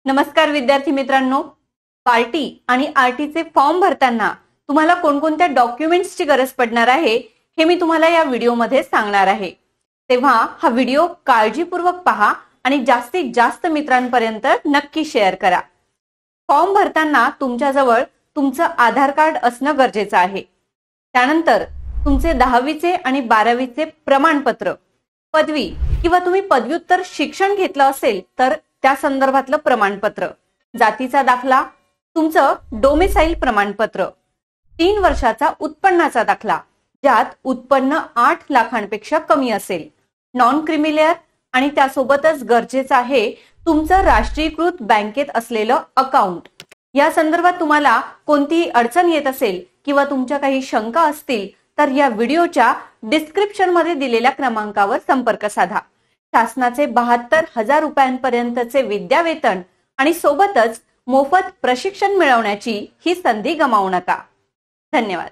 नमस्कार विद्यार्थी मित्रांनो, पार्टी आणि आरटीचे फॉर्म भरताना तुम्हाला कोणकोणत्या डॉक्युमेंट्सची गरज पडणार आहे हे मी तुम्हाला या व्हिडिओमध्ये सांगणार आहे। तेव्हा हा व्हिडिओ काळजीपूर्वक पहा आणि जास्तीत जास्त मित्रांपर्यंत नक्की शेअर करा। फॉर्म भरताना तुमच्याजवळ तुमचं आधार कार्ड असणं गरजेचं आहे। त्यानंतर तुमचे 10वीचे आणि 12वीचे प्रमाणपत्र, पदवी किंवा तुम्ही पदव्युत्तर शिक्षण घेतलं असेल तर त्या संदर्भातलं प्रमाणपत्र, जातीचा दाखला, तुमचं डोमिसाइल प्रमाणपत्र, 3 वर्षाचा उत्पन्नाचा दाखला ज्यात उत्पन्न 8 लाखांपेक्षा कमी असेल, नॉन क्रिमिलेअर आणि त्यासोबतच गरजेचं आहे तुमचं राष्ट्रीयकृत बँकेत असलेलं अकाउंट। या संदर्भात तुम्हाला कोणतीही अडचण येत असेल किंवा तुमच्या काही शंका असतील तर या व्हिडिओच्या डिस्क्रिप्शन मध्ये दिलेल्या क्रमांकावर संपर्क साधा। शासनाचे 72,000 रुपयांपर्यंतचे विद्यावेतन आणि सोबतच मोफत प्रशिक्षण मिळवण्याची ही संधी गमावू नका। धन्यवाद।